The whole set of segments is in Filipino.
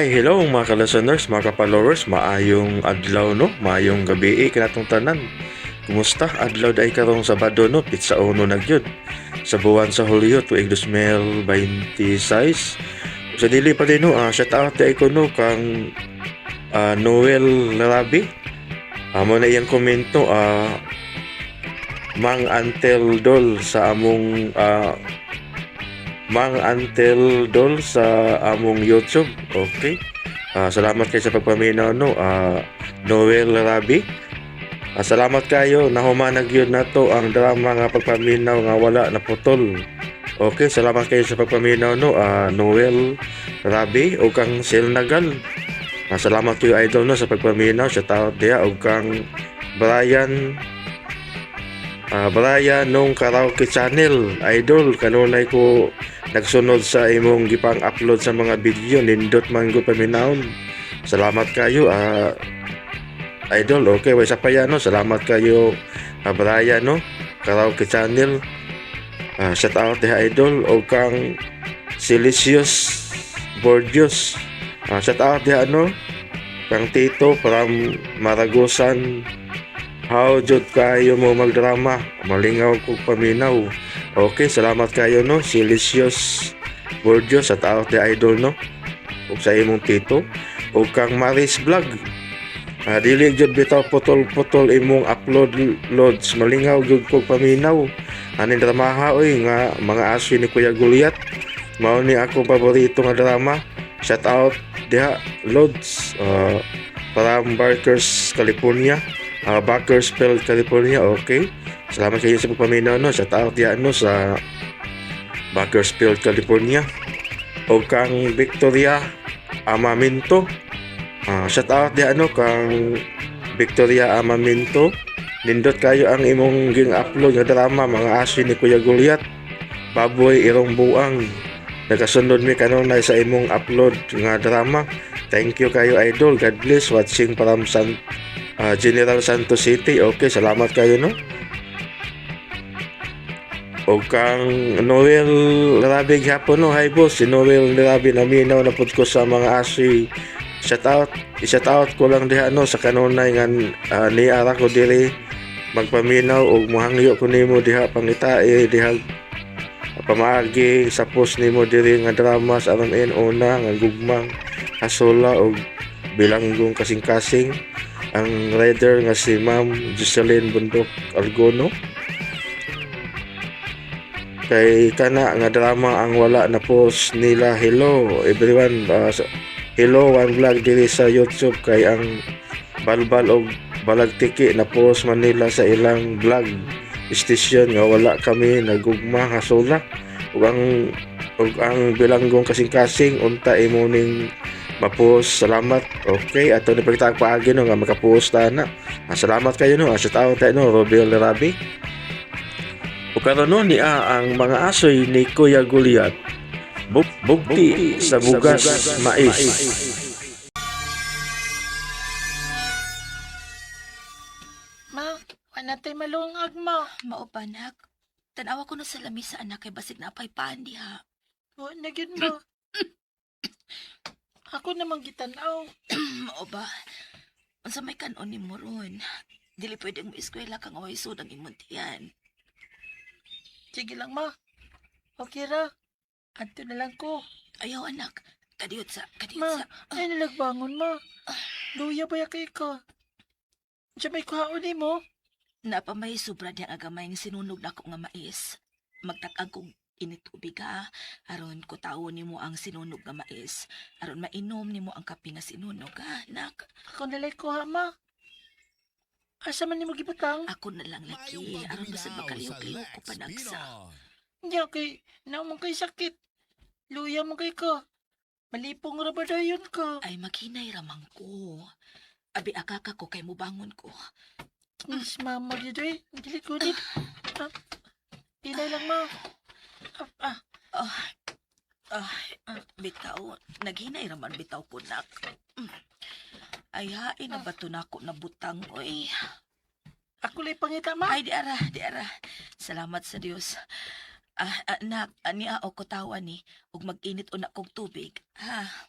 Hi, hello mga ka-listeners, mga ka-followers, maayong adlaw no, maayong gabi kanatong tanan. Kumusta? Adlaw day karong Sabado no, pitsa uno na gyud. Sa buwan sa Hulyo tuig 2026. Sa dili pa din no, shout out day ko no kang Noel Larabi. Amo na iyang komento Mang Antel Dol sa among Mang Antel Dol sa among YouTube. Okay. Salamat kayo sa pagpaminaw no. Noel Rabi. Salamat kayo nahumanag yun na to ang drama nga pagpaminaw nga wala na putol. Okay, salamat kayo sa pagpaminaw no. Noel Rabi o kang Silnagal. Salamat kayo idol no sa pagpaminaw sa tao diya o kang Brian nung karaoke channel idol kanunay ko nagsunod sa imong gipang upload sa mga video nindot man ko paminawon. Salamat kayo idol. Okay, way sa payano salamat kayo Brian no karaoke channel. Shout out diha idol o kang Silicious Bordios. Shout out diha no kang Tito from Maragosan. How jud kayo mo magdrama, malingaw ko paminaw. Okay, salamat kayo no, Silicious Bordios at out the idol no. Ug sa imong Tito, ug kang Maris Vlog. Dili jud bitaw putol-putol imong upload loads, malingaw jud ko paminaw. Ani dramaha oy nga mga aso ni Kuya Guliat. Mao ni akong paborito nga drama. Shout out diha loads from Barkers, California. Bakersfield, California. Okay, salamat kayo sa pagpaminaw no. Shout out diyan no sa Bakersfield, California. O kang Victoria Amaminto. Shout out diyan no kang Victoria Amaminto. Nindot kayo ang imong ging upload nga drama mga aso ni Kuya Guliat. Baboy irong buang. Nagasunod mi kanunay sa imong upload nga drama. Thank you kayo idol. God bless watching from General Santos City. Okay, salamat kayo no. O kang Noel Rabi hapon no. Hi boss, si Noel Rabi naminaw na pud ko sa mga asoy. Shout out ko lang diha no sa kanunay nga ni ara ko diri magpaminaw og mohangyo ko nimo diha pangitae diha pamaagi sa post nimo diri nga drama sa aron una nga gugmang hasola og bilanggong kasing-kasing ang rider nga si Ma'am Jocelyn Bundok Algono. Kay kana nga drama ang wala na post nila. Hello everyone, hello one vlog diri sa YouTube kay ang balbal og balagtiki na post man nila sa ilang vlog station nga wala kami nagugma hasola ug ang bilanggong kasing-kasing unta imo ning ma-post. Salamat. Okay, ato ni pagtag paagi no nga maka-post na. Salamat kayo no. Shout out tayo no Robel Rabi. O karon no ni ang mga asoy ni Kuya Guliat. Bugti sa bugas mais. Ma, wala tayo malungag ma. Maupanak, tanawa ko na sa lamisa anak kay basig na apay paan diha. Wala na yun ma. Ako namang gitanaw. Mao ba? Unsa may kanon ni mo ron? Dili pwedeng mo eskwela kang away sud ang imong tiyan. Sige lang ma. Okay ra. Anto na lang ko. Ayaw anak, kadiyot sa. Ma, ay nalagbangon ma. Luya ba kay ka? Diyan may kuhaon ni mo? Napamay sobra diyang agamay ng sinunog na ko nga mais. Magtakag kong initubig ha. Aron ko tawon nimo ang sinunog nga mais. Aron mainom nimo ang kape nga sinunog ha, anak. Ako nalay ko ha ma. Asa man ni mo gibutang? Ako na lang laki. Aron basig makaliw-liw ko panagsa. Hindi kay, naman kay sakit. Luya mo kay ka. Malipong ra ba dayon ka? Ay maghinay ramang ko. Abi akaka ko kay mubangon ko. Miss mama dito eh. Dili ko dit. Pilay lang ma. Bitaw, naghinay raman bitaw ko nak. Ay hain na ba ito na ako nabutang oy. Ako lay pangita ma. Ay di ara. Salamat sa Dios. Anak, niya o ko tawa ni, ug mag-init una kong tubig. Ha?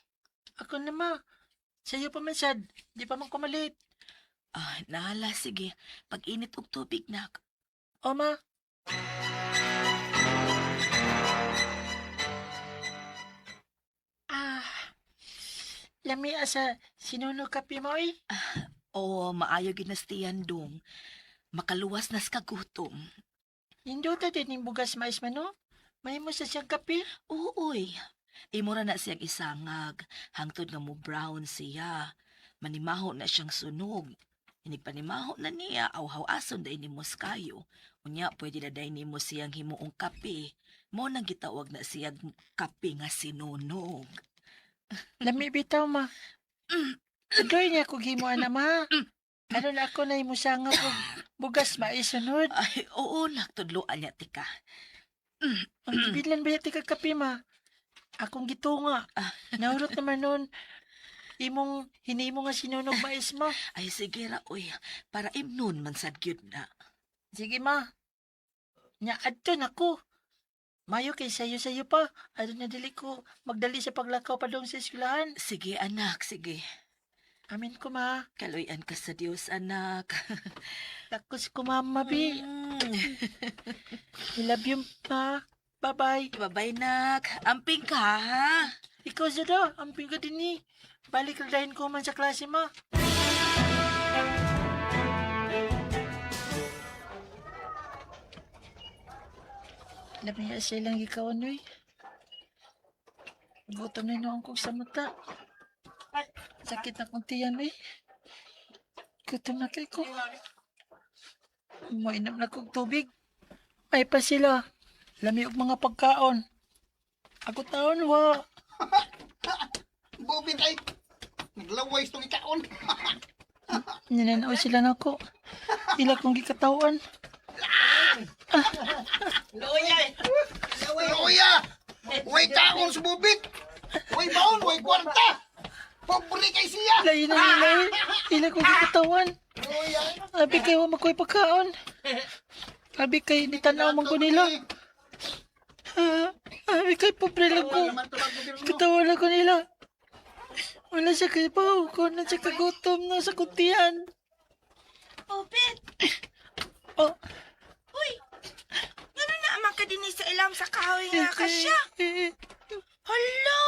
Ako na ma. Sa'yo pa man sad. Di pa man kumalit. Nahala, sige. Pag-init og tubig, nak. O ma. Lami asa sinunog kape mo eh. O, maayo ginastiyan dong. Makaluwas nas kagutom. Nindota din yung bugas mais man no? May mo sa siyang kape. Uy, imura na siyang isangag. Hangtod nga mo brown siya. Manimaho na siyang sunog. Inigpanimaho na niya, awhaw ason day ni kayo. Unya, pwede na day ni mo siyang himuong kape. Mo nang gitawag na siyang kape nga sinunog. Lami bitaw ma. Adoy niya kung himuan na ma. Aron ako na imusanga kung bugas mais sunod. Ay, oo, naktudloan niya, tika. Ang bilan ba yati kape ma? Akong gitunga. Naurot naman nun. Hinimo nga sinunog mais ma. Ay, sige ra, uy. Para imnon man sad gyud na. Sige ma. Nya adto na ko. Mayo kay sayo pa. Aron na dili ko magdali sa paglakaw pa dong sa eskwelahan. Sige, anak, sige. Amin ko ma. Kaluyan ka sa Diyos, anak. Takos ko mama bi. I love you ma. Bye-bye. Babay, nak. Amping ka, ha? Ikaw Zara, amping ka din ni. Balik dahin ko man sa klase ma. Lamaya silang ikaw anoy. Gutom na noong kong sa mata. Sakit na kong tiyan eh. Gutom na kay ko. Mainam na kong tubig. Ay pa sila. Lami og mga pagkaon. Ako taon wa. Bobin ay naglaway itong ikaon. Ninanaw sila na ko. Ila kong gikatawan. Loya! Way kaon sa bubit! Way baon, way kwarta! Pobre kay siya! Layo na nila eh. Ila kong gikatawan. Loya! Abi kayo makoy pagkaon. Abi kayo nitanaw man ko nila. Abi kayo pobre lang ko. Katawan lang ko nila. Wala siya kay pao ko na siya kagutom na sa kuntian. Obet! Oh, Ano na amang ka din sa ilam sa kahoy nga ka siya? Hala!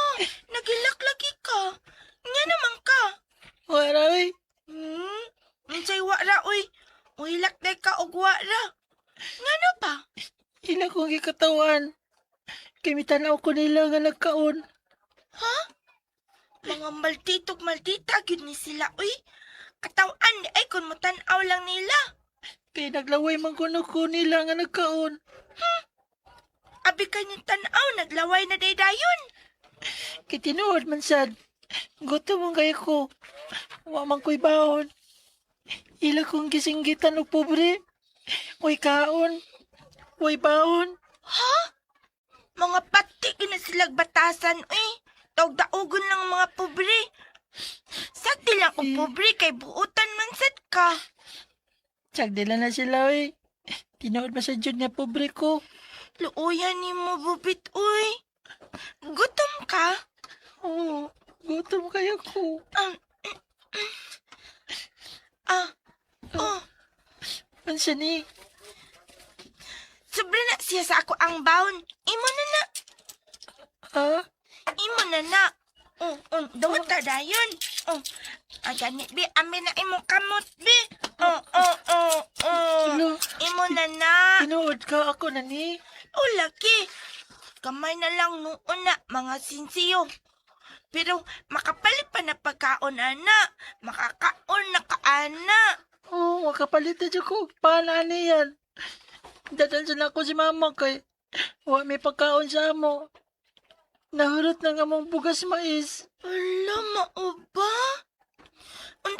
Nagilak lagi ka. Nga naman ka. wala eh. Unsay wara, uy. Uhilak day ka og wara. Nga na pa? Ila kong gikatawan. Kay mitanaw ko nila nga nagkaon. Mga maltitog-maltita, gyud ni sila, uy. Katawan di ay kung mutanaw lang nila. Kay naglaway man ko nila nga nagkaon. Abi kanyang tanaw, naglaway na day dayon. Kay tinuod man sad. Gutom man kayo ko. Wa man ko'y baon. Ila kong gisinggitan o pobre. Uy kaon. Uy baon. Mga patik na silag batasan, uy. Tawag-daugon lang ang mga pobre. Sakti lang kung pobre kay buutan man sad ka. Tsagdila na sila eh. Tinuod man sa Jud nga pobre ko. Luuyan ni mo, bubit, uy. Gutom ka? Oo. Gutom kayo ko. Mansa ni. Sobra na siya sa ako ang baon. Imo na na. Ha? Imo na na. Daw ta dayon. Ganit, bi. Amin na imong kamot, bi. Ano? Imo na na. Tinuod ka ako na ni. Laki. Kamay na lang noon na, mga sinsiyo. Pero makapalit pa na pagkaon, ana. Makakaon na ka, ana. Oo, makapalit na dyan ko. Paano yan? Dadalsan ako si mama kay wa may pagkaon sa amo. Nahurot na nga mong bugas mais. Ala, mauba.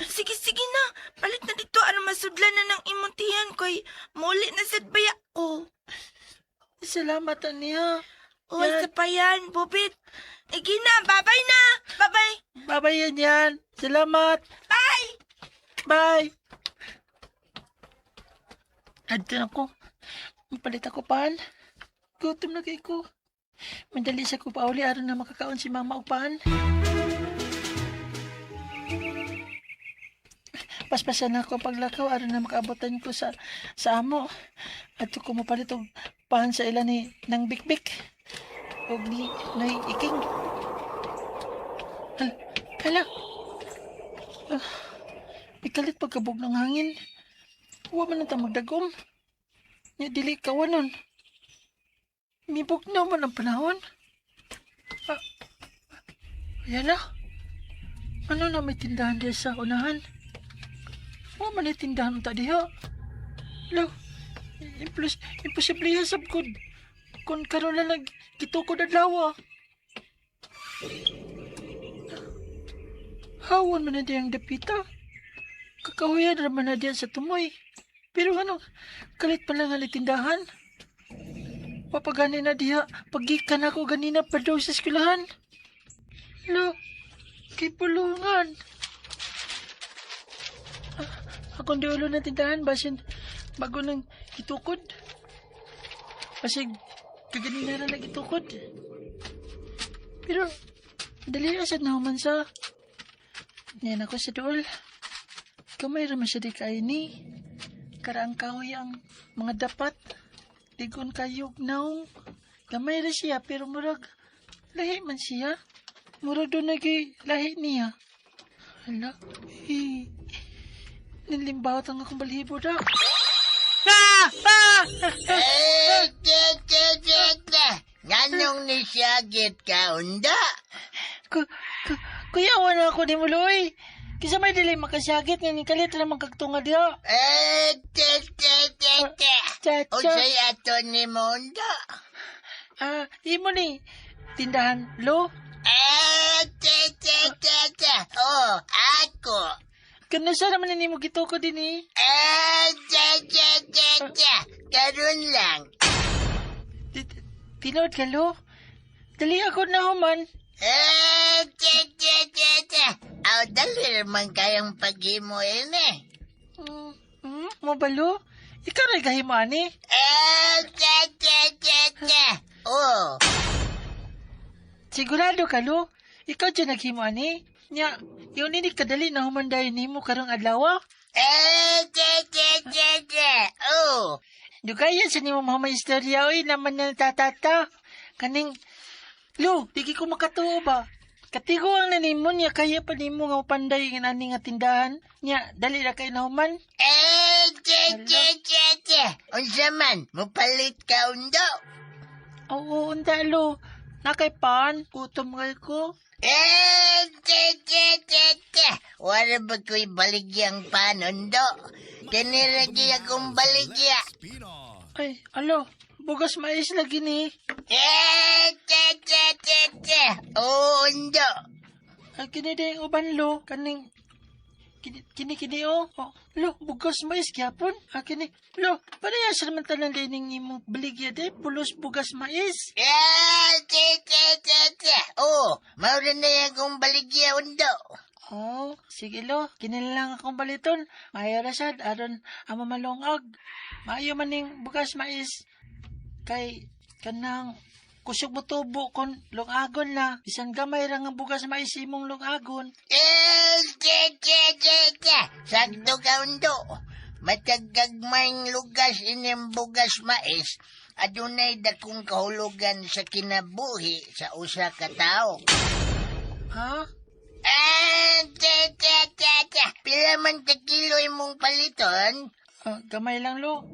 Sige na. Palit na dito. Ano masudlan na ng imuntihan ko'y muli na sad baya ko. Salamat, Ania. Uy, sa pa yan, bubit. Igi na, babay na. Babay. Babay yan. Salamat. Bye. Bye. Adto na ko. Mapalit ako paan. Gutom na kay ko. Mandali sa ko pauli aron na makakaon si mama og paan. paspasan ako paglakaw aron na makaabotan ko sa amo. At ko mapalit og pahan sa ila ni nang bikbik. Og ni nay iking. Hala. Ikalit pagkabog ng hangin. Huwag man nang magdagom. Nya dili kawanon. Mibog na man ang panahon. Ayan na. Ano na may tindahan diya sa unahan? Huwag man ay tindahan ta diha. Lo, imposible yan sabkod. Kung karoon na nagkitukod at lawa. Hawan man na diyang dapita. Kakahuyan naman na diyan sa tumoy. Pero ano, kalit pa lang ang tindahan. Papagani na diha, pagikan ako ganina pa daw sa eskulahan. Lo, kay pulungan. Akong di ulo na tindahan, basin bago nang itukod. Basig, kaganina na nag-itukod. Pero, dali asad na human sa. Yan ako sa dool. Kamay raman siya di kaini. Karaang kahoy ang mga dapat. Digon kayog naong. Kamay ra siya, pero murag lahi man siya. Murag doon lahi niya. Hala, nilimbawat ang akong balibo da. Nanong nisyagit ka, unda? Kuya, wala ako ni Muloy. Kisa may dili makasyagit nga ni kalit naman kagtunga diha. Unsay ato ni Mondo? Imo ni tindahan lo. Oh, ako. Kana sa naman ni mo gituko din eh. Karun lang. Tinood ka lo. Dali ako na human. Aw, dali naman kayang paghimo ini. Mabalo? Ikaw rin kahimani? Oh. Sigurado ka lo? Ikaw dyan naghimani? Nya, yun ini kadali na humanday ni mo karong adlaw? Oh. Dugayan sa ni mo mga istorya oy naman na tatata. Kaning, lo, di ko makatuo ba? Katigo ang nanimo niya, kaya pa nimo nga upanday ng ani nga tindahan. Nya, dali na kayo na human. Unsa man, mupalit ka undo. Oo, undalo. Nakay pan, gutom nga ko. Wala ba ko'y baligyang panundo? Kaniragi akong baligya. Ay, alo, bugas mais lagi ni. Oo, undo. Ay, kini din uban lo, kaning, kini o. Oh, lo, bugas mais gyapon. Kini, lo, parehas naman tanan din ning imong baligya de, pulos bugas mais. Oh, maura na yan kong baligya undo. Oh, sige lo, kinilang akong baliton. Mayo rasad, aron ang mamalongag. Maayo man ning bugas mais. Kay, kanang, kusog mo tubo kon lungagon na. Bisan gamay ra nga bugas mais imong lungagon. Sakto ka undo. Matagagmayng lugas inyong bugas mais. Adunay dakong kahulugan sa kinabuhi sa usa ka tao. Ha? Pila man ka kilo imong paliton? Gamay lang lo.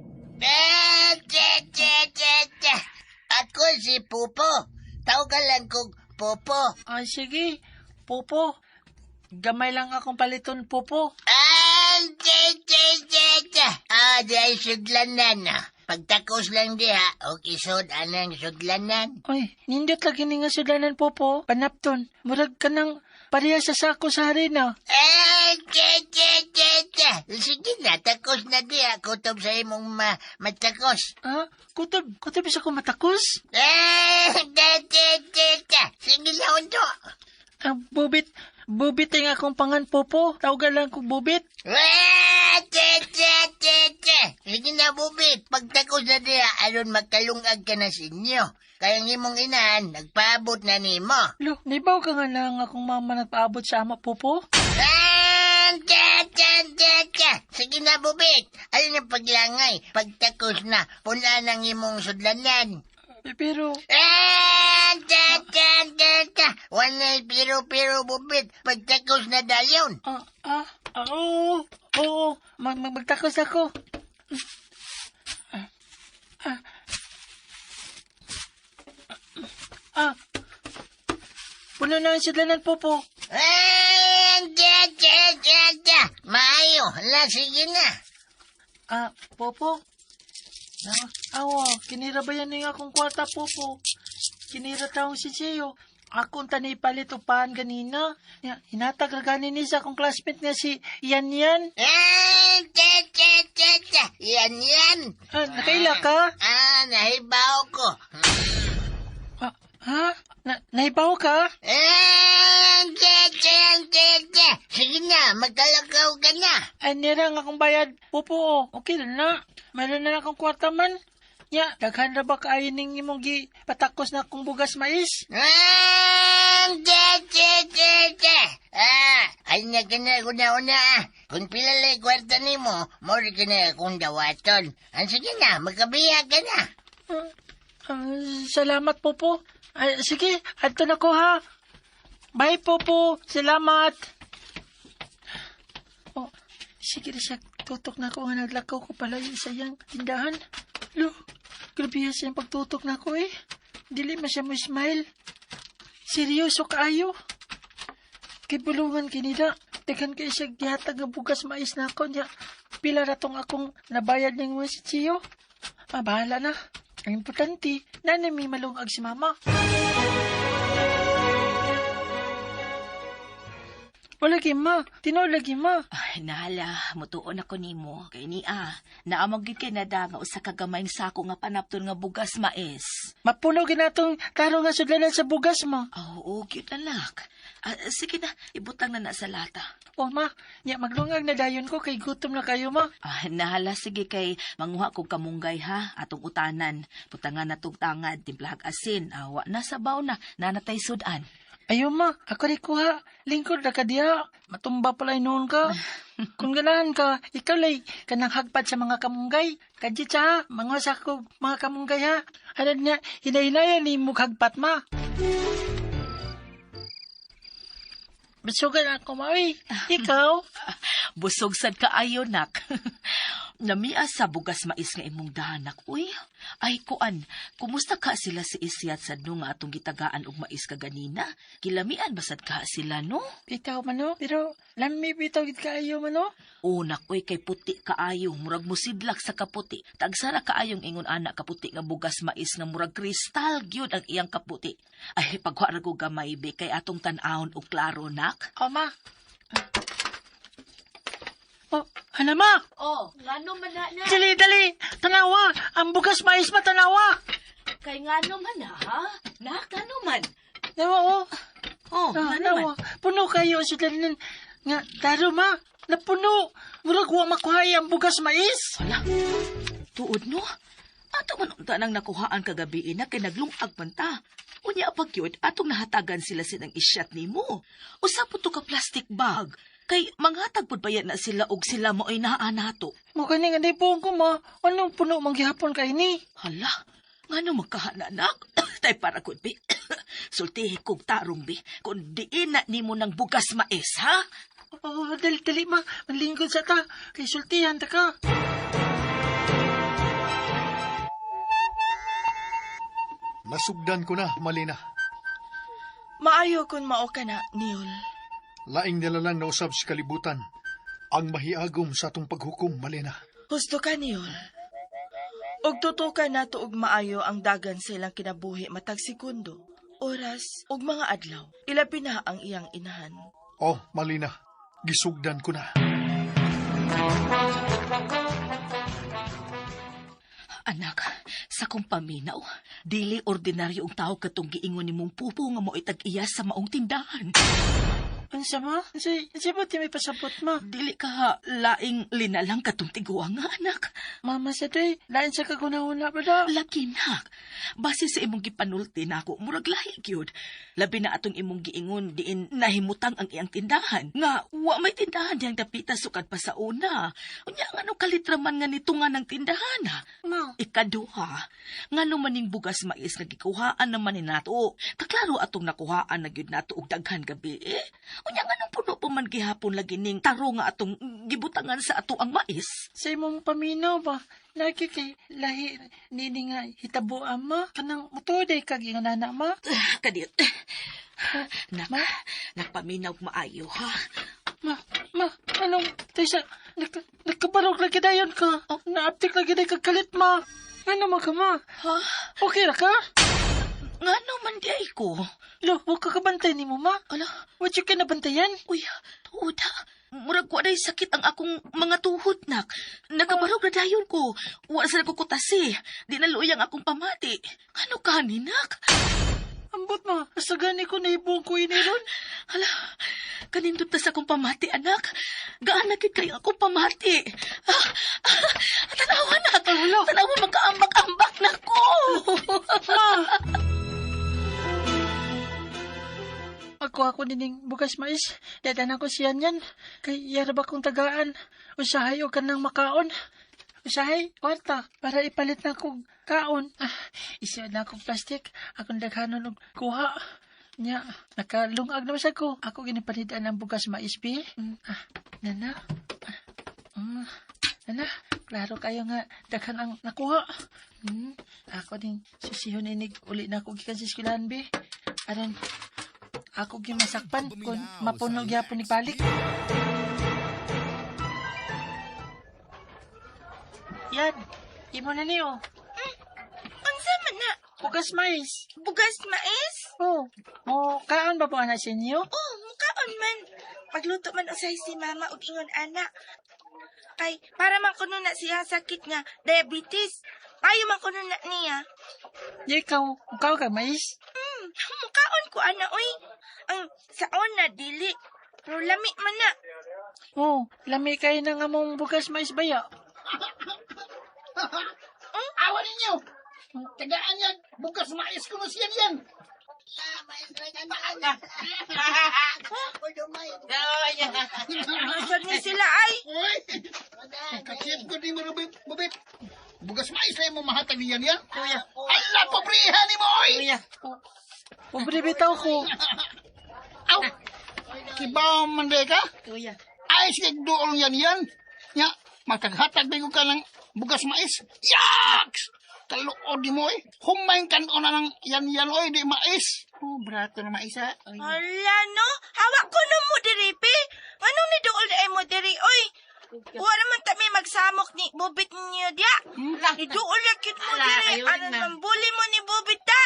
Ako si Pupo. Tawagan kong Popo. Ay, sige. Popo. Gamay lang akong paliton, Popo. Di ay sudlanan na. Pagtakos lang diha, o isod anang sudlanan. Ay, nindot lagi ni nga sudanan, Popo. Panapton. Murag ka ng pareha sa sako sa harina. Sige na, takos na diha. Kutob sa imong matakos. Ha? Kutob isa ko matakos? Sige na, undo. Bubit ay nga akong pangan, Popo. Tawagan lang kong bubit. Sige na, bubit. Pagtakos na diha, aron magkalungag ka na sa inyo. Kaya imong inahan, nagpaabot na nimo. Lo, naibaw ka nga lang akong mama nagpaabot sa ama, Popo. kinabubit. Ayun ang paglangay. Pagtakos na, pula ng imong sudlanan. Pero, Wanay pero bubit. Pagtakos na dayon. oo, magtakos ako. Puno na ang sidlanan, Popo. Maayo. Hala, sige na. Popo. Awa, kinira ba yan yung akong kwarta, Popo? Kinira taong si Cheo. Akong tanay palit upahan ganina. Hinatag raganin ni sa akong classmate nga si Yan. Yan. Nakaila ka? Nahibaw ko. Naibaw ka? Sige na, magkalakaw ka na. Ay, nirang akong bayad. Popo, okay na. Meron na akong kwarta man. Daghan na ba kaayon ning imong patakos na akong bugas mais? Ay na ka na una. Kung pilalay kwarta ni mo, mori ka na akong dawaton. Sige na, magkabiya ka na. Salamat, Popo. Sige, adto na ko ha. Bye, Popo. Salamat. Sige na siya. Tutok na ako nga naglakaw ko pala yung isayang tindahan. Grabe siya yung pagtutok na ako eh. Dili man siya mo smile. Seryoso kaayo. Kay bulungan kinida. Tekan kayo siya gihatag nga bugas mais na ako niya. Pila ratong akong nabayad ng mga si Chio. Bahala na. Ang importante, nanami malungag si Mama. Wala ma. Tinood lagi ma. Ay, nahala, mutuon ako nimo. Kay naamag yun kay nada nga usa ka gamay sa ako nga panapton nga bugas mais. Mapuno ginatong taro nga sudlanan sa bugas mo. Oo, cute anak. Sige na, ibutang na sa lata. Ma, maglungag na dayon ko kay gutom na kayo ma. Nahala, sige kay manguha ko kamunggay ha, atong utanan. Putangan na tong tangad, timplahag asin. Wa na sabaw na, nanatay sudan. Ayo ma, ako rin kuha. Lingkod na ka diya. Matumba pala noon ka. Kung ganahan ka, ikaw lay kanang hagpad sa mga kamunggay. Kadit sa mga sakog mga kamunggay ha. Halad nga, hinay-hinayan ni mughagpat ma. Bisugan ako ma, ikaw? Busog sad kaayo nak. Namia sa bugas mais nga imong danak. Uy, ay kuan, kumusta ka sila si Isyat sa nga atong gitagaan og mais kaganina? Kilamian basad ka sila no? Bitaw man no, pero lami bitaw gid kaayo man no. Unak, uy, kay puti kaayo, murag musidlak sa kaputi. Tagsara kaayong ingon anak kaputi nga bugas mais nga murag kristal gyud ang iyang kaputi. Ay, pagwara ko gamay be, kay atong tan-awon og klaro nak. Ma. Hanama! Ngano man na? Dali! Tanawa! Ang bugas mais ma, tanawa! Kay ngano man na, ha? Ngano man? Nawa, Ngano man? Puno kayo sa dalinan. Nga, taro ma, napuno. Murag wa makuhay ang bugas mais. Hala, tuod no? Ato man unta nang nakuhaan kagabi na kay naglungag man ta. Unya pag yun, atong nahatagan sila sinang isyat ni mo. Usapot to ka plastic bag. Kay manghatag pud bayan na sila og sila mo ay naanato. Mukha ni nga di po ko ma. Anong puno manggihapon kay ni? Hala, ngano magkahananak? Tay para ko bi. Sultihi kog tarong bi. Kung diin na nimo ng bugas mais, ha? Dali ma. Manlingkod sa ta. Kay sultihan ta ka. Nasugdan ko na, Malina. Maayo kun mao ka na, Niol. Laing nila lang nausab sa kalibutan ang mahiagom sa atong paghukom, Malina. Husto ka, Niol. Og tutukan na to og maayo ang dagan sa ilang kinabuhi matag segundo, oras, ug mga adlaw. Ilabi na ang iyang inahan. Oh, Malina, gisugdan ko na. Anak, sa kong paminaw, dili ordinaryo ang tao katong giingon ni mong pupo nga mo itag-iya sa maong tindahan. Unsa ma? Unsa ba ti may pasabot ma? Dili ka laing linalang katong tiguang nga anak. Mama sa day, lain sa kagunahuna ba da? Laki nak. Base sa imong gipanulti nako, murag lahi gyud. Labi na atong imong giingon diin nahimutang ang iyang tindahan. Nga wa may tindahan diyang dapita sukad pa sa una. Unya ngano kalitraman nga nitungan ng tindahan ha? Ma, Ikaduha, ngano maning bugas mais nga gikuhaan naman ni nato. Kaklaro atong nakuhaan na gyud nato og daghan gabi. Unya ngano puno pa man gihapon lagi ning taro nga atong gibutangan sa ato ang mais. sa imong paminaw ba? Lagi kay lahi nini nga hitabo ama. Kanang mutuday kag inganana ma. Kadit. Nak, nagpaminaw maayo ha. Ma, anong, Tessa, nagkabarog lagi dayon ka. Naaptik lagi dayon kagkalit ma. Ano mo ka ma? Ha? Okay ra ka? Ngano man di ay ko? Lo, huwag ka kabantay ni mo ma. Ala, Huwag yung kinabantayan. uy, tuod ha. Murag ko aday sakit ang akong mga tuhod, nak. Nagabarog na dayon ko. Wa sa kukutasi. Di na luyang akong pamati. Ano ka ni, nak? Ambot ma, asagani ko na ibong ko iniron. Hala, kanindot na sa akong pamati, anak. Gaan na gid kayo akong pamati. Tanawa, nak. Tanawa, magkaambak-ambak na ko. Ako nining bukas mais. Dadan ako siyan yan. Kay yarab akong tagaan. Usahay o kanang makaon. Usahay, kwarta, para ipalit na akong kaon. Isya na akong plastic. Akong daghanon og kuha. Nya, nakalungag naman sa ko. Ako ginipalitan ng bukas mais, bi. Nana. Nana, klaro kayo nga daghan ang nakuha. Ako din susihon inig uli na ako gikan sa eskwelahan, bi. Aron, ako gimasakpan kung mapunog yapon ni balik. Yan, imo na niyo. Unsa man na? Bukas mais. Bugas mais? Oh, mo kaon ba po anak sa inyo? Oh, mukaon man. Pagluto man usay si mama ug ingon anak. Kay para man kuno na siya sakit nga diabetes. Payo man kuno na niya. Di ikaw ka mais. Mukaon ko ana oy. Ang saon na dili. Pero lami man na. Oh, lami kayo ng among bukas mais baya. Awan ninyo! Tagaan yan! Bukas mais ko siyan yan! Mais na gandaan! Saan ni sila ay? Uy! Kakit ko di mo bubit! Bugas mais na mo mahatag niyan yan? Ala, pobrihan ni mo, oy! Pobre bitaw ko. Aw! Kibaw man de ka? Kuya. Ay, sige, doon yan yan! Nya, mataghatag din ko ka ng bugas mais. Yaks! Taluod di mo, oy! Humayin kan o na ng yan, oy, di mais! Oh, brato na mais, ha? Hala no, hawak ko no mo diri pi. Anong ni duol na mo diri oy? Wa naman ta may magsamok ni bubit niyo dia. Iduol na kit mo diri. Ano man buli mo ni bubit ta?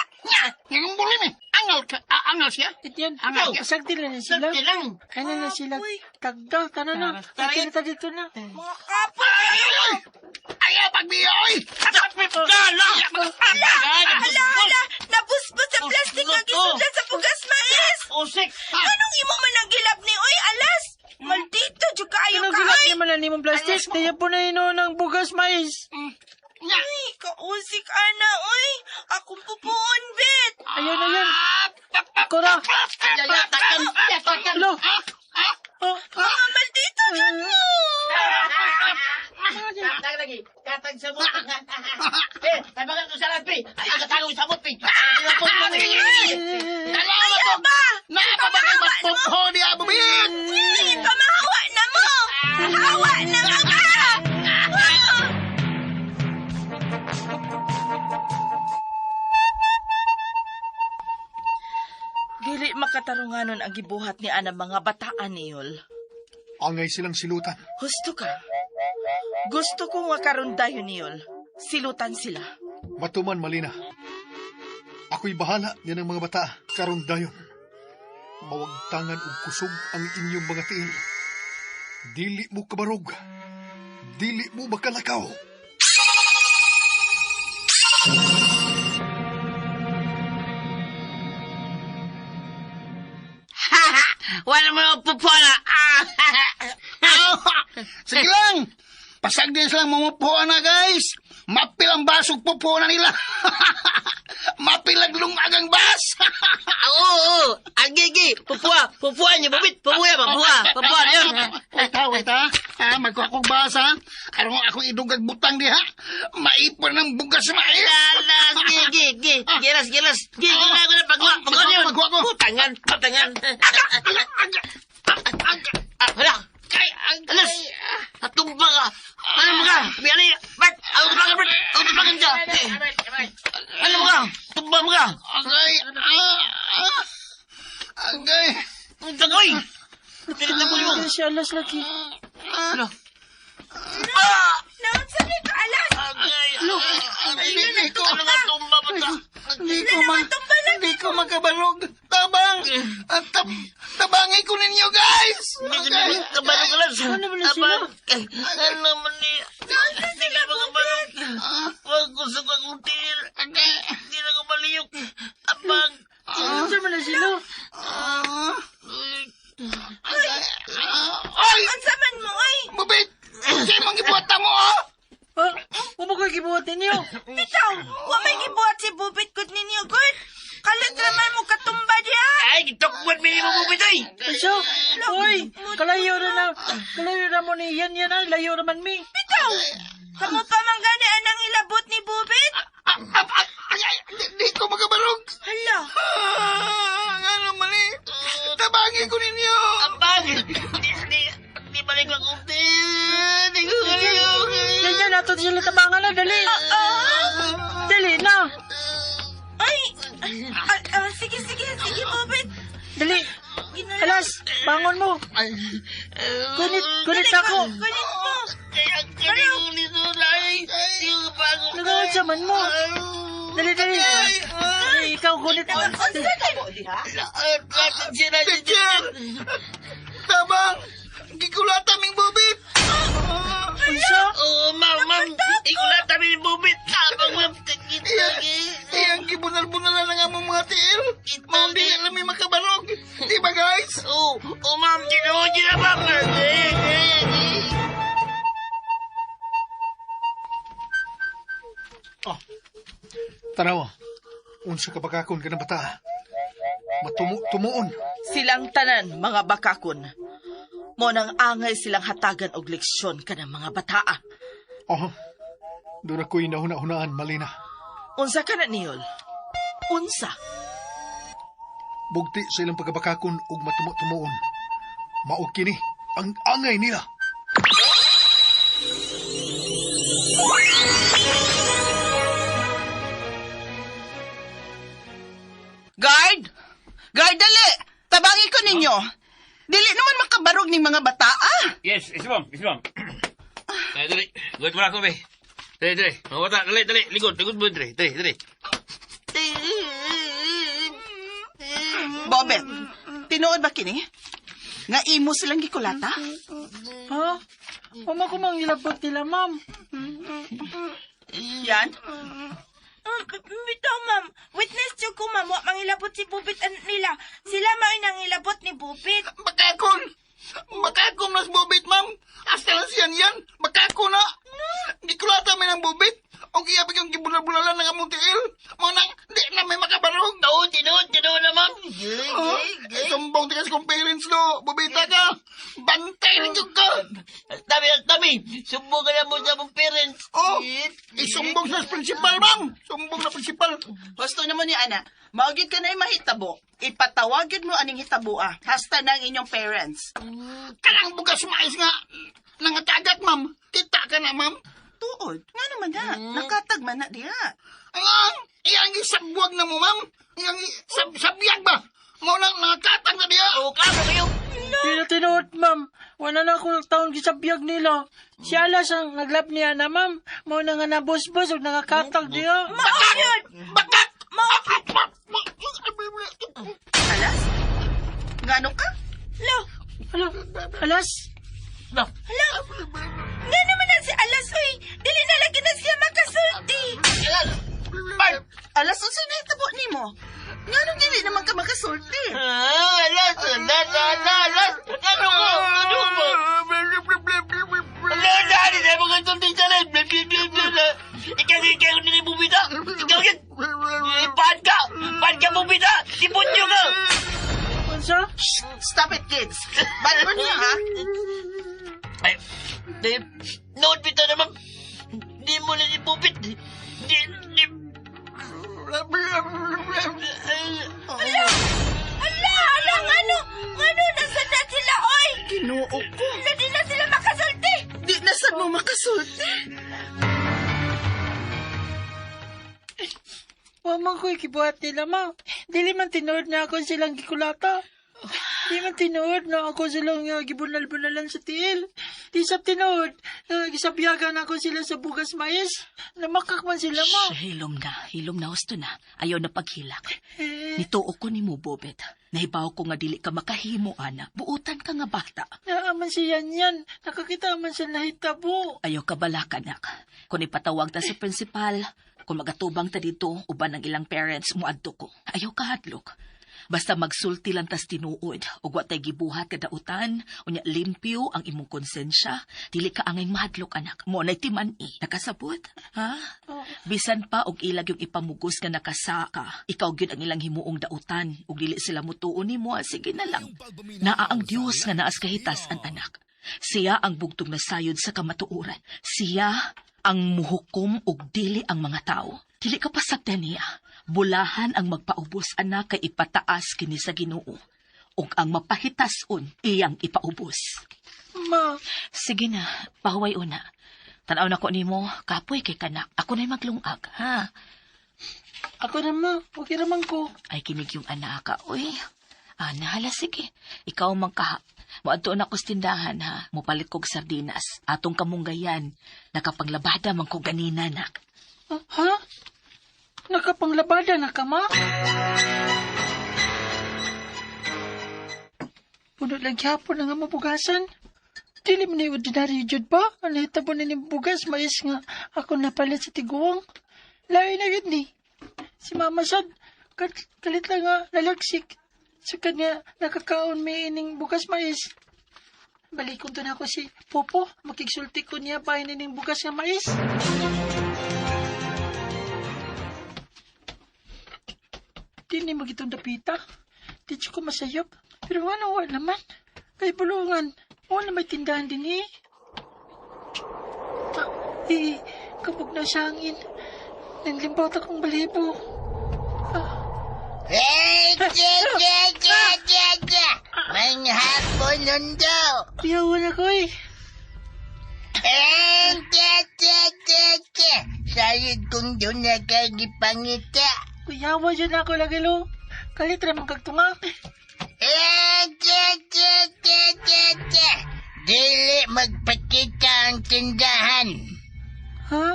Yung buli mi, angal siya. Titian, Angal. sakti lang sila. Sakti lang. Ano na sila? Tagda, tanan na. Sakti dito na. Mga kapal kayo. Ayaw, pagbiya, oy! Hala, nabuspos sa plastic nga gisudlan sa bugas mais. Usik! Anong imo man ang gilap ni oy alas? Maldito jud kaayo Ano ka gilap ay. niya man ni mong plastic? Kaya po na ino ng bugas mais. Ay, kausik ana oy. Akong pupuon bit. Ayun na yan. Kora. Lo. Oh, Mga maldito jud mo. Katag sa mo. Tabagan ko sa lampi. Ay, katagong sa mo, pi. Dalawa to! Nakapabagay mas pupho niya, bubit! Pamahawa na mo. Hawa na mo ka. Dili makatarunganon ang gibuhat ni ana mga bataan niyol. Angay silang silutan. Gusto ka? Gusto ko nga karon dayon niyol. Silutan sila. Matuman malina. Ako'y bahala yan ang mga bata. Karong dayon. Mawagtangan ug kusog ang inyong mga tiil. Dili mo kabarog. Dili mo makalakaw. Wala mo yung pupala. Sige lang. Pasag din silang mumupuan na, guys. Mapil ang basog pupuan na nila. Mapil ang lungagang bas. Oo. Ang gigi. Pupua niyo, bubit. Pupua na yun. Wait ha. Magkuha kong basa. Karong ako idugag butang diha. Maipon ng bugas mais. Lala, gigi. Gilas. Gigi na ako na pagwa. Pagwa niyo. Magkuha ko. Patangan. Hala. Alas. Natumba ka. Ano mo ka? Biyali. Bart. Autobangan siya. Ano mo ka? Tumba mo ka. Agay. Agay. Ang tagoy. Tinita mo mo. Si Alas lagi. Ano? Naon sa ni alas? Hindi ko. Ano nga tumba mo ta? Hindi ko makabalog. Tabang. Tabangi ko ninyo, guys. Hindi ka kabalog alas. Ano ba na sila? Ano man ni... Hindi ka makabalog. Huwag gusto ko akong tir. Hindi na ko maliyok. Abang. Ano man na sila? Ay! Ang saman mo, oy! Bubit! Sige mong ibuata mo, oh! Ha? Huwag ko gibuhatin niyo. Bitaw, wa may gibuhat si Bubit gud ninyo, gud. Kalit raman mo katumba diha. Ay, gitukbot mo yung bubit ay. Asyo, oy, kalayo na mo ni yan na, layo naman mi. Bitaw, kamo pa man gani anang ilabot ni Bubit? Hindi ko makabalog! Hala, Ano man eh? Tabangi ko ninyo! Abang. Hindi balik akong tir. Hindi ko maliyok. Ganyan nato sila tabangan na, dali. Dali na. ay, sige, Bubit. Dali. Alas, bangon mo. Gunit ako. Kulit mo. Kaya ang galing nito ay. Yung bago. Nagawad sa man mo. Dali. Ay, ikaw gunit mo. Lahat sila Teacher! Tabang! Gikulata ming bubit! Unsa? Oo, ma'am. Ikulat kami yung bubit. Abang ma'am. Iyang gibunal-bunalan na nga mong mga tiil. Ma'am, di na may makabalog. Di ba, guys? Oo, ma'am. Ginawa na ma'am. Tanawa, unsa ka bakakon ka ng bata. Tumuon. Silang tanan, mga bakakon. Mo nang angay silang hatagan og leksyon ka ng mga bataa. Oh, doon ako'y nahuna-hunaan, Malina. Unsa ka na niyol? Unsa? Bugti sa ilang pagkabakakon ug matumo-tumuon. Maog kini ang angay nila. Guard! Guard, dali! Tabangi ko ninyo. Dili naman makabarog ning mga bataa. Yes, ma'am. Dali. Good mo na ako, be. Dali. Mga bata, dali. Ligod mo, dali. Bobet, tinuod ba kini? Nga imo silang gikulata? Ha? Mama ko mang ilabot nila, ma'am. Yan? Bitaw, ma'am. Witness siya ko, ma'am. Wa mangilabot si Bubit nila. Sila may nangilabot ni Bubit. Bakakon nas bubit, ma'am. Hasta lang siyan yan. Bakakon na. Gikulata may ng bubit. O giyabig yung gibunal-bunalan ng among tiil. Mga nang, di na may makabalog. Tinood na ma'am. Sumbong tigas kong parents do. Bubita ka. Bantay rin yung ka. Tabi. Sumbong ka na mo sa mong parents. Oh, isumbong sa principal, ma'am. Sumbong na principal. Gusto naman ni Ana, maugid ka na mahitabo. Ipatawagid mo aning hitabo hasta ng inyong parents. Kanang bugas mais nga. Nangatagat, ma'am. Kita ka na, ma'am. Tuod, nga naman na. Nakatagman na diha. Iyang isabwag na mo, ma'am. Iyang sabiyag ba? Mo nang nakatang na diya. Oo, klaro kayo. Di na tinuod, ma'am. Wala na ako taon gisabiyag nila. Si Alas ang naglap niya na, ma'am. Mo na nga nabos-bos o nangakatag diya. Bakat! Alas? Ngano ka? Alo, Alas? Nga naman na si Alas, uy. Dili na lagi na siya makasulti. Alas, unsa na hitabo nimo? Nga nung dili naman ka makasulti. Alas! Ano ko? Dali na mga tunting talan. Ikaw nila bubita. Ikaw yan. Bad ka bubita. Sibunyo ka. Unsa? Stop it, kids. Bad mo niya, ha? Ay, noon pita naman. Di mo na ibubit. Ala, ano, nasaan na sila, oy? Ginoo ko. Di na sila makasulti. Di na sad mo makasulti. Wa man ko'y kibuhat nila, ma. Dili man tinuod na ako silang gikulata. Di man tinuod na ako silang gibunal-bunalan sa tiil. Di sa tinuod, gisabiyagan ako sila sa bugas mais. Namakak man sila, ma. Hilom na gusto na. Ayaw na paghilak. Eh, Nituo ko ni mo, Bobet. Nahibaw ko nga dili ka makahimo, ana. Buutan ka nga bata. naaman si Yan. Nakakita man siya nahitabo. Ayaw ka balaka, nak. Kung ipatawag ta sa principal, kung magatubang ta dito, uban ng ilang parents mo adto ko. Ayaw ka hadlok. Basta magsulti lang tas tinuod, o watay gibuhat kadautan, unya limpyo ang imong konsensya, dili ka angay mahadlok, anak. Mo na'y timan nakasabot, ha? Bisan pa og ilag yung ipamugos nga nakasaka, ikaw gyud ang ilang himuong dautan, ug dili sila mutuon nimo, sige na lang. Naa ang Dios nga naas kahitasan, anak. Siya ang bugtong nasayod sa kamatuoran. Siya ang muhukom og dili ang mga tao. Dili ka pasagdan niya. Bulahan ang magpaubos, anak, kay ipataas kini sa Ginoo. Ug ang mapahitason, iyang ipaubos. Ma, Sige na, pahuway una. Tanaw na ko nimo, kapoy kay kanak. Ako na'y maglungag, ha? ako na, ma. Okay naman ko. Ay kinig yung anak ka, uy. Hala, sige. Ikaw mang kaha. Muadto na ko sa tindahan, ha? Mupalit kog sardinas. Atong kamunggayan. Nakapanglabada man ko ganina, nak. Ha? Nakapanglabada na ka, ma? Puno lang gyapon na nga mabugasan. Dili man ni ordinary jud ba? Ang hitabo na ni bugas, mais nga ako napalit sa tiguang. Lain na yun ni. Si Mama Sad, kalit lang nga nalagsik. Sa kanya nakakaon may ining bugas mais. Balikon to na ako si Popo. Makigsulti ko niya pa ining bugas nga mais. Di ni magitong dapita. Di ko masayop. Pero ano, wala naman. Kay bulungan. Wala may tindahan din eh. Kapag nasangin. Nanglimbot akong balibo. May hapon nun daw. Piyawan ako eh. Sayod kong doon na kagipangita. Kuyawa dyan ako lagi lo. Kalit ramang kagtunga. Dili magpakita ang tindahan. Ha?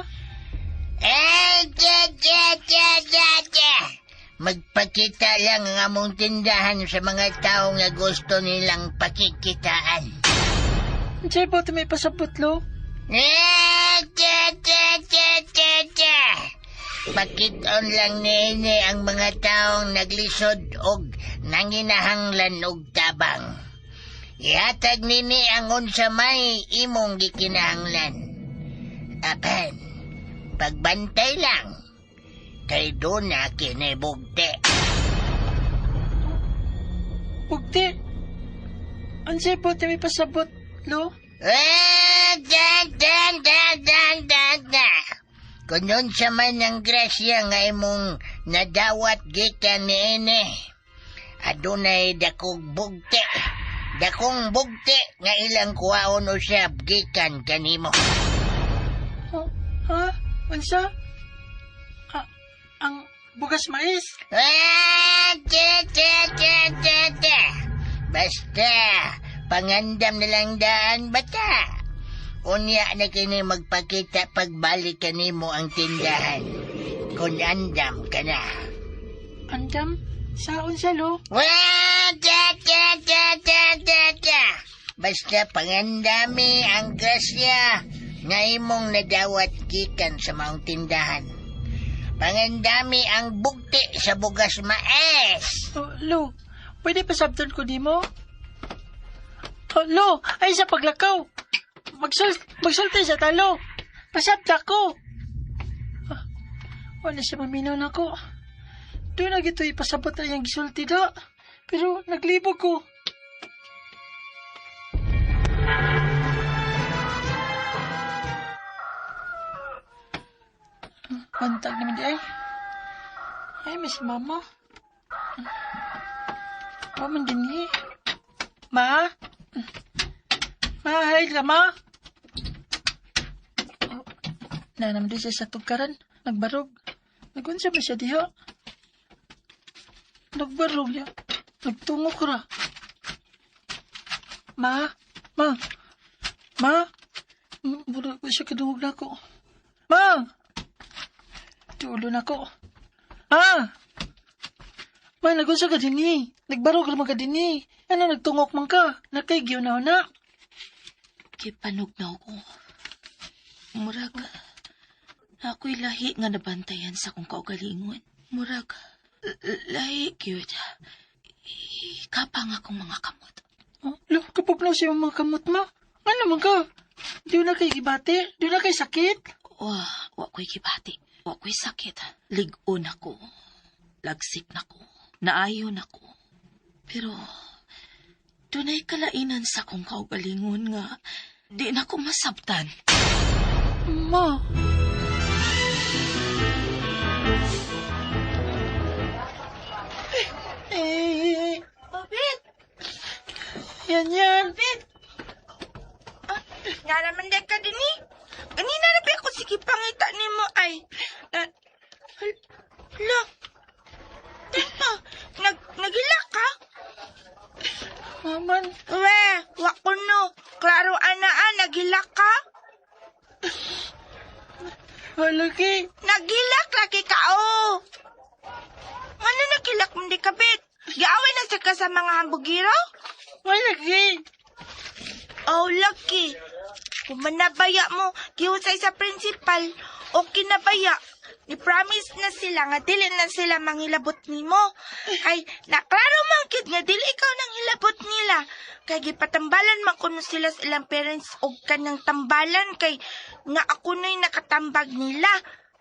Magpakita lang ang among tindahan sa mga tao nga gusto nilang pakikitaan. Diyan po may pasabot lo. Pakiton lang ni ang mga taong naglisod og nanginahanglan og tabang. Ihatag nini ang unsa may imong gikinahanglan. Apan, pagbantay lang, kay doon na kinibugte. Bugti. Diyan po may pasabot lo. Kunon sa man ang grasya nga imong nadawat gikan ni ine. Adunay dakong bugte nga ilang kuwaon usab gikan kanimo. Ha? Unsa? Ang bugas mais? Basta, pangandam na lang daan bata. Unya na kini magpakita pagbalik kanimo ang tindahan. Kung andam ka na. Andam? Saon sa lo? Basta pangandami ang grasya nga imong nadawat gikan sa maong tindahan. Pangandami ang bugti sa bugas mais. Oh, Lo, pwede pa sabtan ko di mo? Oh, Lo, ay sa paglakaw. Magsulti sa talo. Pasabta ko. Ah, wala siya maminaw na ko. Doon na gito ipasabot na yung gisulti da. Pero naglibog ko. Bantag naman di ay. Ay, may si mama. Mama din eh. Ma? Ma, hay ka ma? Oh, na naman din siya sa tugkaran. Nagbarog. Nagunsa ba siya diha? Nagbarog niya. Nagtungok ra. Ma? Ma? Ma? Mura ko siya kadungog na ko. Ma! Tulo na ko. Ma! Ma, nagunsa ka din eh. Nagbarog naman ka din eh. Ano, nagtungok man ka? Nakaigyo na. Kipanugnaw ko. Murag, ako'y lahi nga nabantayan sa kong kaugalingon. Murag, lahi, cute. Kapang akong mga kamot. Oh, lo, kapag na siya mga kamot ma. Ano man ka? Di na kay gibate? Di na kay sakit? Wa ko'y kibati. Wa ko'y sakit. Ligon ako. Lagsik na ko. Naayon ako. Pero, dunay kalainan sa kong kaugalingon nga di na ko masabtan. Ma. Bobit! Yan. Bobit! Nga naman din ka din eh. Ganina na ba ako sige pangita ni mo ay. Hala. Nagila ka? Maman. We, wakuno. Klaro anaan, nagila ka? Halagi. Nagilak lagi ka, oh. Ano nagilak mo di kabit? Giaway na siya ka sa mga hambugiro? Halagi. Oh, lucky. Kung manabaya mo, gihusay sa principal, o kinabaya, ni-promise na sila nga dili na sila manghilabot nimo. Kay, naklaro man kid nga dili ikaw nang hilabot nila. Kay, gipatambalan man kuno sila sa ilang parents og kanang tambalan kay, nga ako na'y nakatambag nila.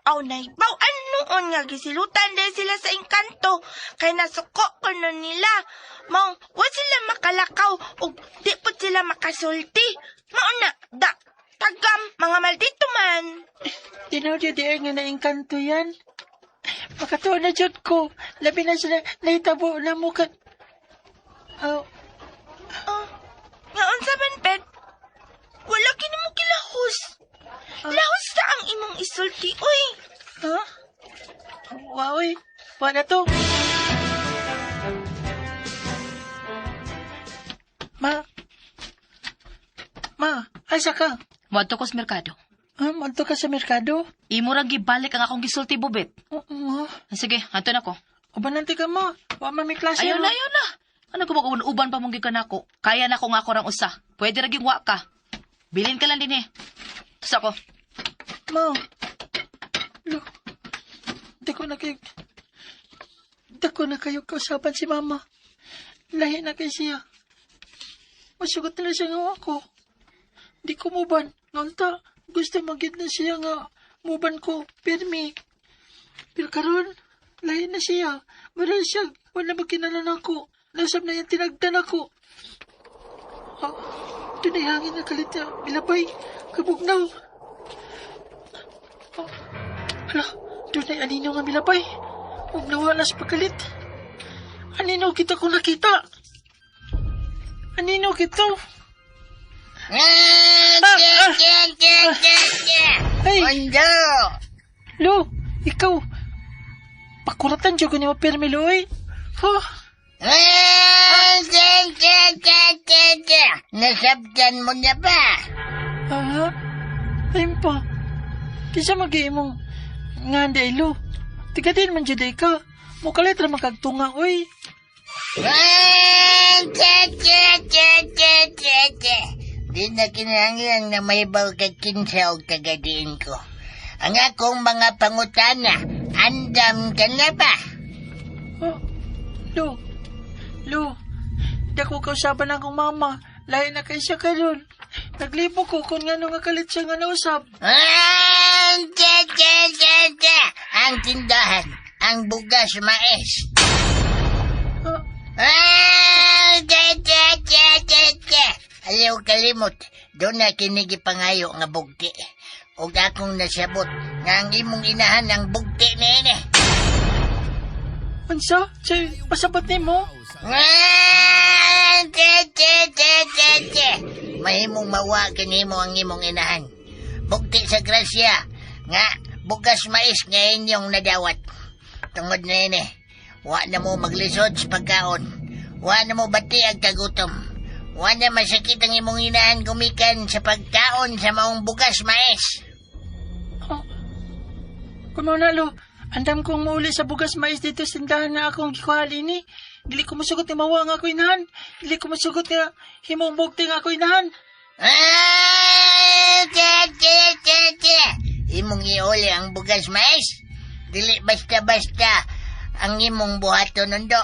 Aw, naibaw, noon nga gisilutan dahil sila sa engkanto. Kay nasuko ko na nila. Mao, wa sila makalakaw o di po sila makasulti. Mauna, tagam, mga maldito man. Tinaw di nga naingkanto yan. Makatuwa na dyan ko. Labi na sila nahitabo na mo ka. Oh. Ngaon sa manpet, wala kini mo kilahos. Lahos na ang imong isulti, uy. Ha? Waoy. Wala to. Ma, asa ka? Wadto ko sa merkado. Manto ka sa merkado? Imo ra gibalik ang akong gisulti, Bobet. Oo. Sige, ato na ko. Ubanante ka mo. Wa man may klase. Ayaw na. Ano ko mag-uban pa mong gikan ako? Kaya na ko nga ako rang usa. Pwede ra gingwa ka. Bilin ka lang din eh. Tusa ko. Ma. Lo. Dako na kayo kausapan si mama. Lahi na kay siya. Masugot na siya nga ako. Di ko muban. Ngalta, gusto magid na siya nga muban ko. Pirmi. Pero karon, lahi na siya. Maral siya. Wala magkinalan ako. Nasab na yung tinagdan ako. Doon ay hangin na kalit na milabay. Kabugnaw. Hala, doon ay anino nga milabay. Huwag nawala sa pagkalit. Anino kita ko nakita. Anino kita. Ay! Ondo! Lo, ikaw. Pakuratan dyan ko ni Mapirmilo eh. Nasabtan mo na ba? Ayun pa. Kisa mag-iimong nga anday lo. Tiga din man dyan ka. Mukalit ra makagtunga oy. Di na kinahanglan na may baw ka kinsaw kagadiin ko. Ang akong mga pangutana, andam ka na ba? Oh, Lo, dako kausapan akong mama. Lain na kay siya karon. Naglibo ko kung nga nga kalit siya nga nausap. Ang tindahan, ang bugas mais. Ayaw kalimot, doon na kinigipangayo nga bugti. Ug akong nasabot nga ang imong inahan ang bugti nene. Unsa? Say, pasabot ni mo? Mahimong mawa kanimo ang imong inahan. Bugti sa grasya nga bugas mais nga inyong nadawat. Tungod na ini, wa na mo maglisod sa pagkaon. Wa na mo bati ang kagutom. Wa na masakit ang imong inahan gumikan sa pagkaon sa maong bugas mais. Kuno na, Lo. Andam kong mauli sa bugas mais dito sa tindahan na akong gikuhali ni. Dili ko masugot ni mawa nga ako inahan. Dili ko masugot nga himong bugti nga ako inahan. Imong iuli ang bugas mais. Dili basta-basta ang imong buhato nundo.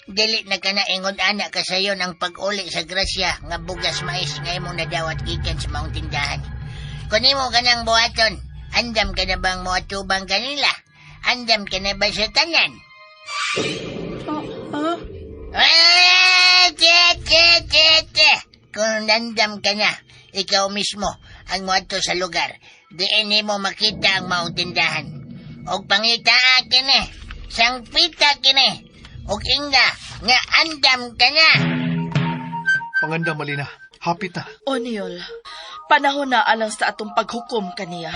Dili na ka na ingon anak ka sayo ng pag-uli sa grasya nga bugas mais nga imong nadawat gikan sa maong tindahan. Kung imo ka ng buhaton, andam ka na bang muatubang kanila? Andam ka na ba sa tanan? Kung nandam ka na, ikaw mismo ang muadto sa lugar. Diin mo makita ang maong tindahan. Og pangitaa kini, sangpita kini, og inga nga andam ka na. Pangandam, Malina. Hapit na. Oniol, panahon na alang sa atong paghukom kaniya.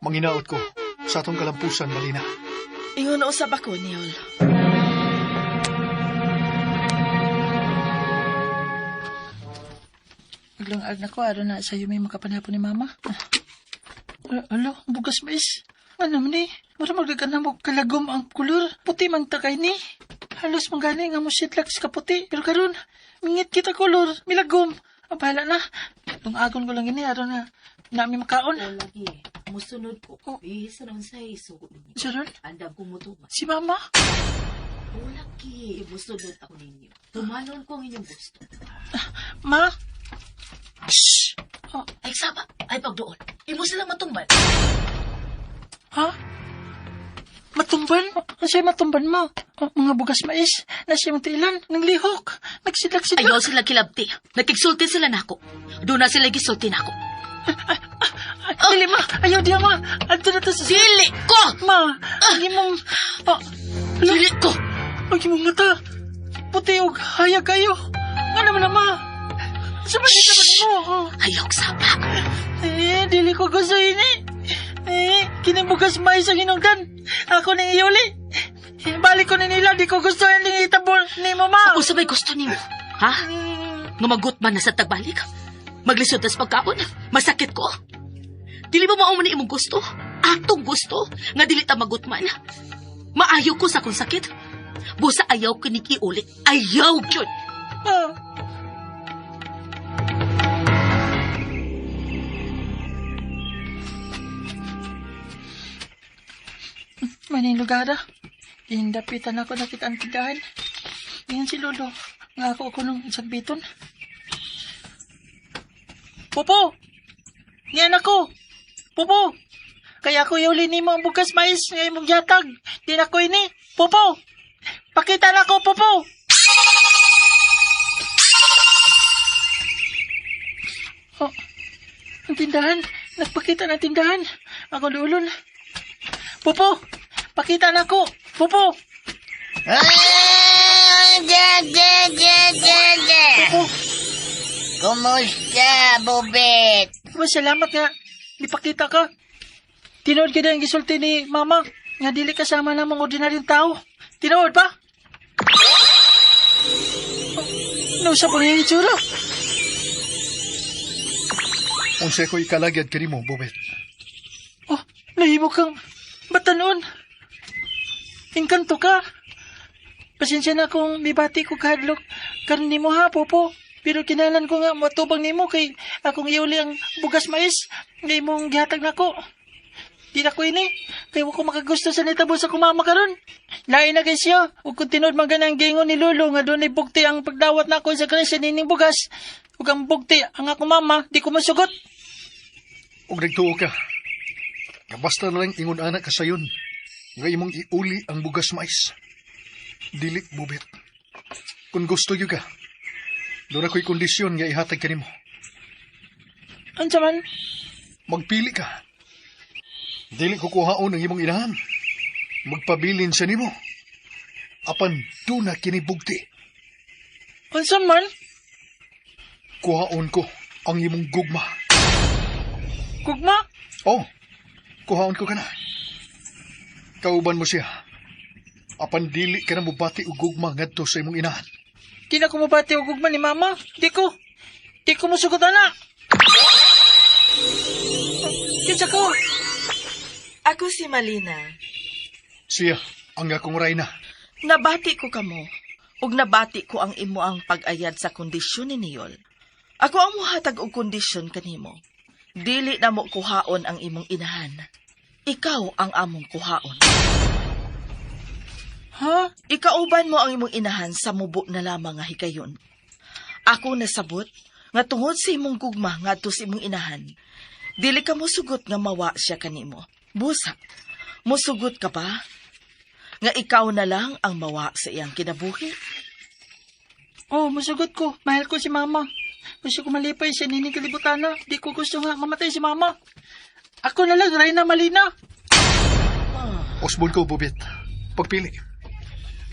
Manginaot ko sa atong kalampusan, Malina. Ingon na usab ako, Niol. Maglungag na ko, aron na sa'yo may makapanapon ni Mama. Alo, bugas mais. Ano man ni? Mara magdagan na mo kalagom ang kulor. Puti man takay ni. Halos manggani nga mo sitlag sa kaputi. Pero karon, mingit kita kulor. Milagom. Ang bahala na. Lungagon ko lang ini, aron na namin makaon. O lagi, musunod ko. Ihisaron sa iso. Sunod? Andam ko mutuman. Si Mama? O lagi, musunod ako ninyo. Tumanon ko ang inyong gusto. Ma? Shhh! Ay, saba. Ay, pagdoon. Imo sila matumban. Ha? Matumban? Ano siya matumban mo? Mga bugas mais. Na siya matilan. Nang lihok. Nagsidlag-sidlag. Ayaw sila kilabti. Nagkigsulti sila nako. Doon na sila gisulti nako. Dili, Ma. Ayaw diya, Ma. Adto na to sa... Dili ko! Ma, ang imong... Dili ko! Ang imong mata. Puti og hayag kayo. Ano naman na, Ma? Sa ba dito mo? Ayaw saba. Dili ko gusto ini. Kinibugas mais ang hinungdan. Ako nang iuli. Balik ko ni nila. Di ko gusto yung itabol ni mo, Ma. Kung sabay gusto nimo, ha? Nga magutman na sa tagbalik. Maglisod na sa pagkaon. Masakit ko. Dili ba mauman imong gusto? Atong gusto nga dili ta magutman. Maayaw ko sa akong sakit. Busa ayaw ko ni kiulit. Ayaw yun. Maning lugara. Hindapitan ako nakita ang tindahan. Ngayon si Lolo. Nga ako nung isang biton. Popo! Yan ako! Popo! Kaya ko iuli ni mo ang bugas mais ngayon mong yatag. Di na ko ini. Popo! Pakita na ko, Popo! Oh, ang tindahan. Nagpakita ng tindahan. Ako lulon. Popo! Pakita na ko! Popo! Popo! Kumusta, Bubit? Salamat nga. Ipakita ka. Tinood ka na ang gisulti ni Mama. Nga dili kasama na mga ordinaryong tao. Tinood pa? Ano sa pang itsura? Unsay ko ikalagyad ka mo, Bubit. Oh, nahimo kang batanon. Engkanto ka. Pasensya na kung mibati ko kahadlok. Karon nimo ha, Popo. Pero kinalan ko nga matubang nimo kay akong iuli ang bugas mais nga imong gihatag nako. Di na ko ini. Kaya ko makagusto sa nitabo sa kumama karon. Lain na kay siya. Ug kung tinod man ganang gingon ni Lolo nga doon ay bugti ang pagdawat na ako sa grasya nining bugas. Ug ang bugti ang ako mama, di ko masugot. Ug nagtuo ka. Nga basta na lang ingon anak ka sayon. Nga imong iuli ang bugas mais. Dili bubit. Kung gusto yu ka, doon ako'y kondisyon nga ihatag ka nimo. Ansa man? Magpili ka. Dili ko kuhaon ang imong inahan. Magpabilin sa nimo. Apan doon na kinibugti. Ansa man? Kuhaon ko ang imong gugma. Gugma? Oh, kuhaon ko ka na. Kauban mo siya. Apan dili ka na mubati og gugma ngadto sa imong inahan. Di na ko mabati og gugma ni mama. Di ko masugot ana. Kinsa ko? Ako si Malina. Siya ang akong rayna. Nabati ko kamo, ug nabati ko ang imo ang pag-ayad sa kondisyon ni Niyol. Ako ang muhatag og kondisyon kanimo. Dili na mo kuhaon ang imong inahan. Ikaw ang among kuhaon. Ha? Ikauban mo ang imong inahan sa mubo na lamang nga higayon. Ako nasabot nga tungod sa imong gugma ngadto sa imong inahan. Dili ka mo sugot nga mawa siya kanimo. Busa, musugot ka pa? Nga ikaw na lang ang mawa sa iyang kinabuhi? Oh, masugot ko. Mahal ko si mama. Gusto ko malipay siya nining kalibutan na. Di ko gusto nga mamatay si mama. Ako na lang, Reyna Malina. Osbon ko, bubit. Pagpili.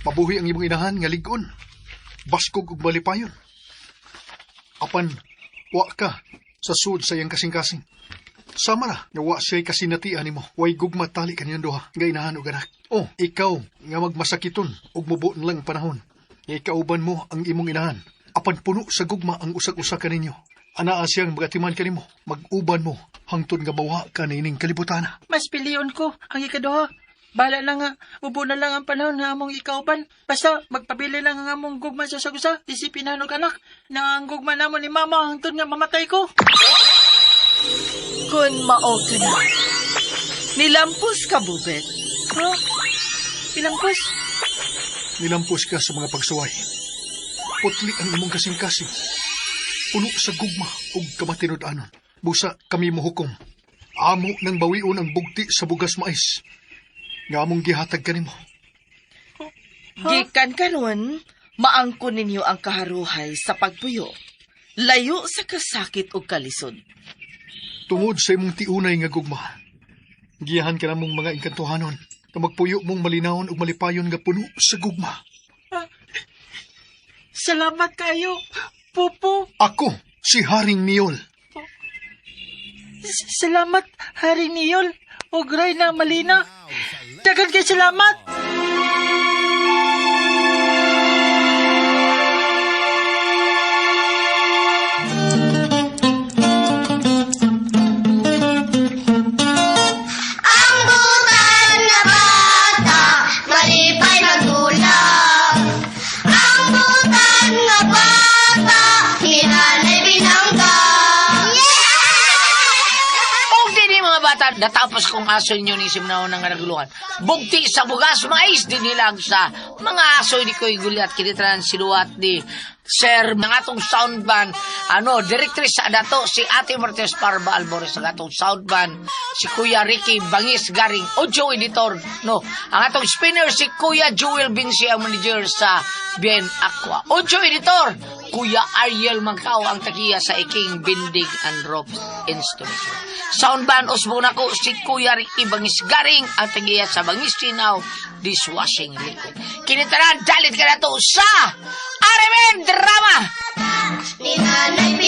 Mabuhi ang imong inahan nga ligon. Baskog ug malipayon. Apan, wa ka sa sud sa iyang kasing-kasing. Sama na, nga wa siya'y kasinatian nimo. Way gugma tali kaniyang duha, nga inahan ug anak. Oh, ikaw, nga magmasakiton, ug mubo na lang panahon. Ikauban mo ang imong inahan. Apan puno sa gugma ang usak-usa kaninyo. Anaa siyang magatiman kanimo. Mag-uban mo, hangtod nga bawa ka nining kalibutana. Mas piliyon ko ang ikaduha. Bala na nga, ubo na lang ang panahon nga among ikauban. Basta, magpabili lang ang among gugma sa sagusa. Isipin na anak, na ang gugma namon ni mama hangtod nga mamatay ko. Kun mao ka na. Nilampos ka, bubet. Ha? Pilampos? Nilampos ka sa mga pagsuway. Putli ang imong kasing-kasing. Puno sa gugma ug kamatinud-anon. Busa kami mohukom. Amo nang bawion ang bugti sa bugas mais. Nga among gihatag kanimo. Gikan karon, maangkon ninyo ang kaharuhay sa pagpuyo. Layo sa kasakit ug kalisod. Tungod sa imong tiunay nga gugma. Giyahan ka namong mga inkantuhanon na magpuyo mong malinawon ug malipayon nga puno sa gugma. Salamat kayo, Pupo. Ako, si Haring Niyol. Salamat, Hari Niyol. O Reyna Malina. Dagan kay salamat. Natapos kong aso inyo ni Simnao ng naguluhan. Bugti sa bugas, mais din nilang sa mga aso ni ko'y gulat. Kinitaran siluat ni Sir, mga atong sound band, directress sa dato, si Ate Martes Parba Albores, ang atong sound band, si Kuya Ricky Bangis Garing, audio editor, ang atong spinner, si Kuya Joel Binsi, ang manager sa Bien Aqua. Audio editor, Kuya Ariel Mangkao, ang tagiya sa Iking Binding and Rope Instrument. Sound band, usbong ako, si Kuya Ricky Bangis Garing, ang tagiya sa Bangis Sinaw, dishwashing liquid. Kinitaran, dalit ka na to sa Arimen Drama! Ni Nanay